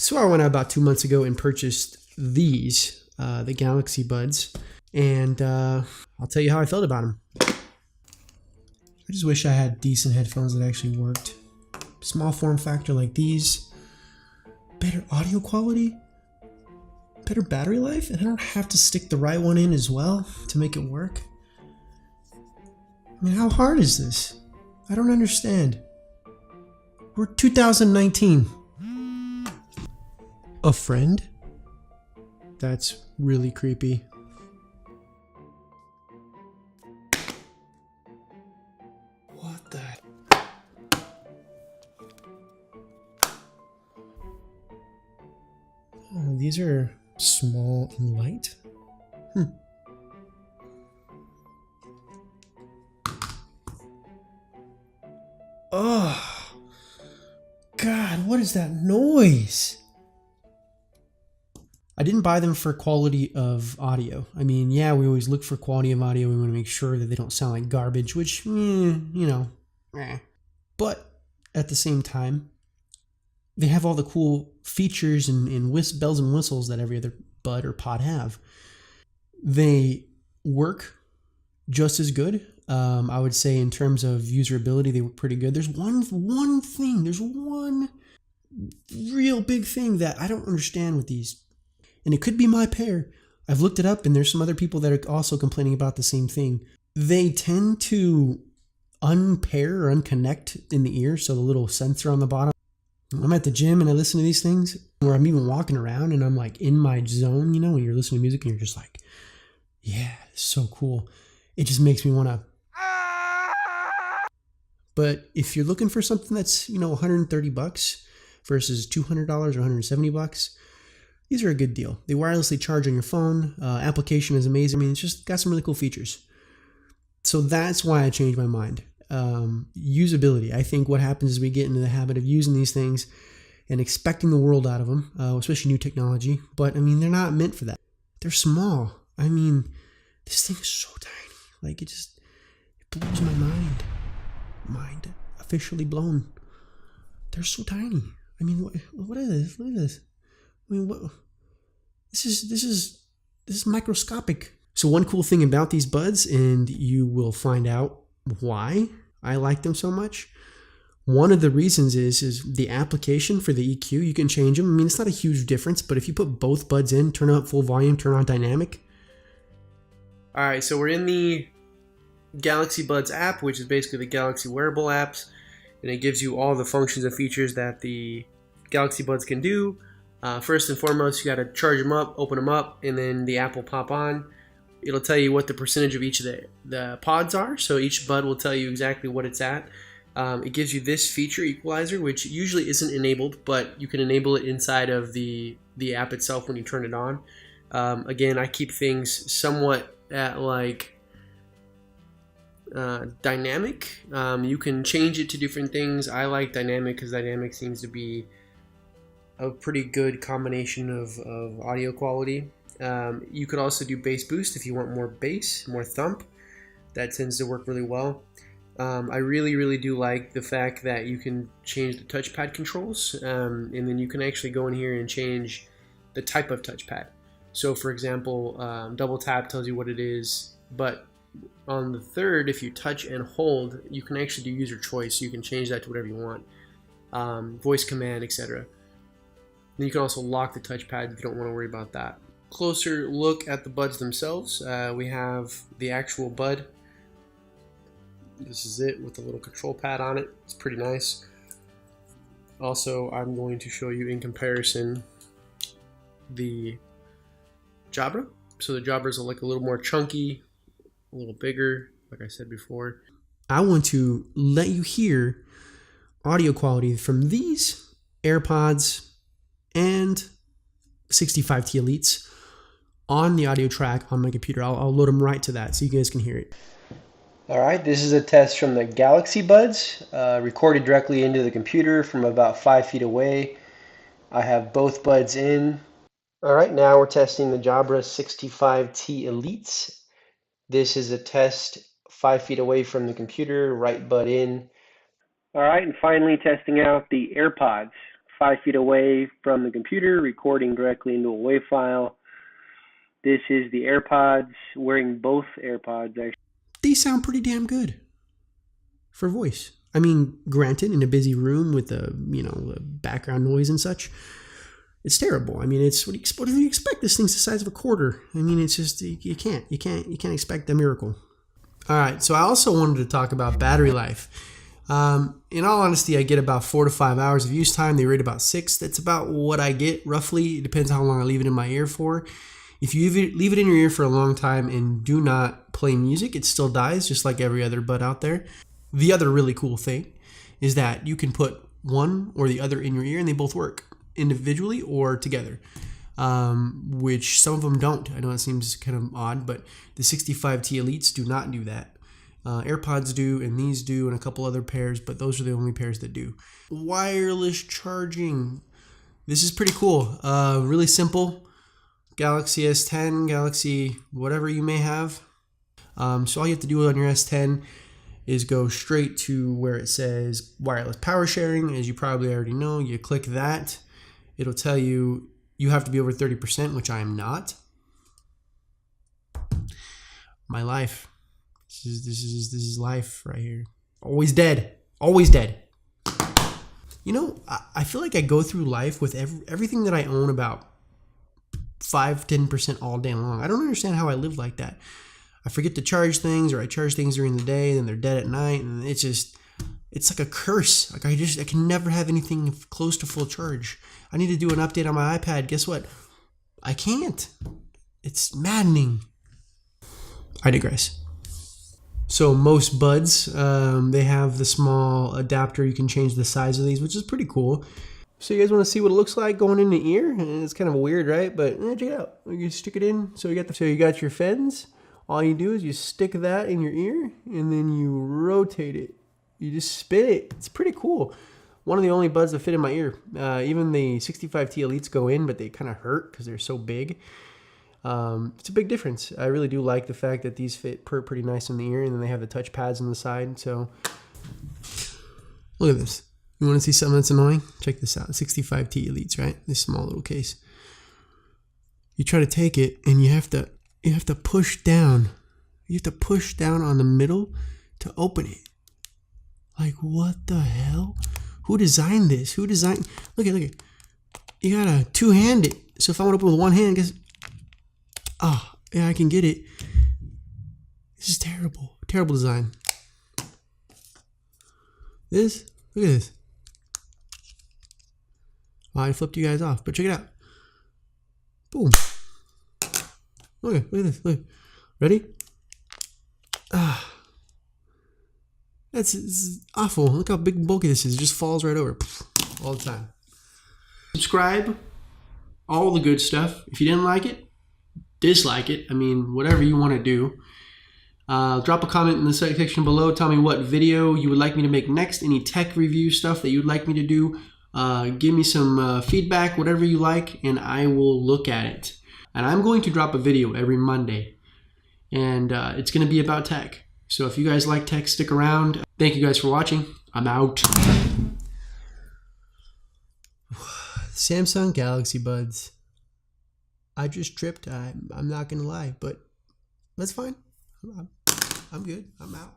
So I went out about 2 months ago and purchased these, the Galaxy Buds, and I'll tell you how I felt about them. I just wish I had decent headphones that actually worked. Small form factor like these, better audio quality, better battery life, and I don't have to stick the right one in as well to make it work. I mean, how hard is this? I don't understand. We're 2019. A friend? That's really creepy. What the? Oh, these are small and light. Oh, God, what is that noise? I didn't buy them for quality of audio. I mean, yeah, we always look for quality of audio. We want to make sure that they don't sound like garbage, which, But at the same time, they have all the cool features and bells and whistles that every other bud or pod have. They work just as good. I would say in terms of usability, they were pretty good. There's one real big thing that I don't understand with these. And it could be my pair. I've looked it up and there's some other people that are also complaining about the same thing. They tend to unpair or unconnect in the ear. So the little sensor on the bottom. I'm at the gym and I listen to these things, or I'm even walking around and I'm like in my zone, when you're listening to music and you're just like, yeah, it's so cool. It just makes me want to. But if you're looking for something that's, $130 versus $200 or $170, these are a good deal. They wirelessly charge on your phone. Application is amazing. I mean, it's just got some really cool features. So that's why I changed my mind. Usability. I think what happens is we get into the habit of using these things and expecting the world out of them, especially new technology. But, I mean, they're not meant for that. They're small. I mean, this thing is so tiny. Like, it blows my mind. Mind officially blown. They're so tiny. I mean, what is this? Look at this. I mean, what? This is microscopic. So one cool thing about these buds, and you will find out why I like them so much. One of the reasons is the application for the EQ. You can change them. I mean, it's not a huge difference, but if you put both buds in, turn up full volume, turn on dynamic. All right, so we're in the Galaxy Buds app, which is basically the Galaxy wearable apps, and it gives you all the functions and features that the Galaxy Buds can do. First and foremost, you got to charge them up, open them up, and then the app will pop on. It'll tell you what the percentage of each of the pods are, so each bud will tell you exactly what it's at. It gives you this feature equalizer, which usually isn't enabled, but you can enable it inside of the app itself when you turn it on. Again, I keep things somewhat at like dynamic. You can change it to different things. I like dynamic because dynamic seems to be a pretty good combination of audio quality. You could also do bass boost if you want more bass, more thump. That tends to work really well. I really do like the fact that you can change the touchpad controls, and then you can actually go in here and change the type of touchpad. So for example, double tap tells you what it is, but on the third, if you touch and hold, you can actually do user choice. You can change that to whatever you want, voice command, etc. Then you can also lock the touchpad if you don't want to worry about that. Closer look at the buds themselves. We have the actual bud. This is it with a little control pad on it. It's pretty nice. Also, I'm going to show you in comparison the Jabra. So the Jabras are like a little more chunky, a little bigger, like I said before. I want to let you hear audio quality from these AirPods and 65T Elites on the audio track on my computer. I'll load them right to that so you guys can hear it. All right, this is a test from the Galaxy Buds, recorded directly into the computer from about 5 feet away. I have both buds in. All right, now we're testing the Jabra 65T Elites. This is a test 5 feet away from the computer, right bud in. All right, and finally testing out the AirPods 5 feet away from the computer, recording directly into a WAV file. This is the AirPods, wearing both AirPods actually. These sound pretty damn good for voice. I mean, granted, in a busy room with the background noise and such, it's terrible. I mean, it's what do you expect? This thing's the size of a quarter. I mean, it's just you can't expect a miracle. All right, so I also wanted to talk about battery life. In all honesty, I get about 4 to 5 hours of use time. They rate about 6. That's about what I get roughly. It depends how long I leave it in my ear for. If you leave it in your ear for a long time and do not play music, it still dies, just like every other bud out there. The other really cool thing is that you can put one or the other in your ear and they both work individually or together, which some of them don't. I know it seems kind of odd, but the 65T Elites do not do that. AirPods do, and these do, and a couple other pairs, but those are the only pairs that do. Wireless charging. This is pretty cool. Really simple. Galaxy S10, Galaxy whatever you may have. So all you have to do on your S10 is go straight to where it says wireless power sharing. As you probably already know, you click that. It'll tell you have to be over 30%, which I am not. My life. This is life right here. Always dead. Always dead. You know, I feel like I go through life with everything that I own about 5-10% all day long. I don't understand how I live like that. I forget to charge things, or I charge things during the day, and they're dead at night, and it's like a curse. Like I can never have anything close to full charge. I need to do an update on my iPad. Guess what? I can't. It's maddening. I digress. So most buds, they have the small adapter. You can change the size of these, which is pretty cool. So you guys want to see what it looks like going in the ear? It's kind of weird, right? But check it out. You stick it in. So you got your fins. All you do is you stick that in your ear, and then you rotate it. You just spin it. It's pretty cool. One of the only buds that fit in my ear. Even the 65T Elites go in, but they kind of hurt because they're so big. It's a big difference. I really do like the fact that these fit pretty nice in the ear, and then they have the touch pads on the side. So look at this. You want to see something that's annoying? Check this out. 65T Elites, right? This small little case. You try to take it, and you have to push down. You have to push down on the middle to open it. Like, what the hell? Who designed this? Look at. You gotta two-hand it. So if I want to open with one hand, guess. Oh, yeah, I can get it. This is terrible. Terrible design. Look at this. Well, I flipped you guys off, but check it out. Boom. Look at this. Look. Ready? This is awful. Look how big and bulky this is. It just falls right over all the time. Subscribe. All the good stuff. If you didn't like it, dislike it. I mean, whatever you want to do. Drop a comment in the section below. Tell me what video you would like me to make next. Any tech review stuff that you'd like me to do. Give me some feedback, whatever you like, and I will look at it. And I'm going to drop a video every Monday. And it's going to be about tech. So if you guys like tech, stick around. Thank you guys for watching. I'm out. Samsung Galaxy Buds. I just tripped. I'm not going to lie, but that's fine. I'm good. I'm out.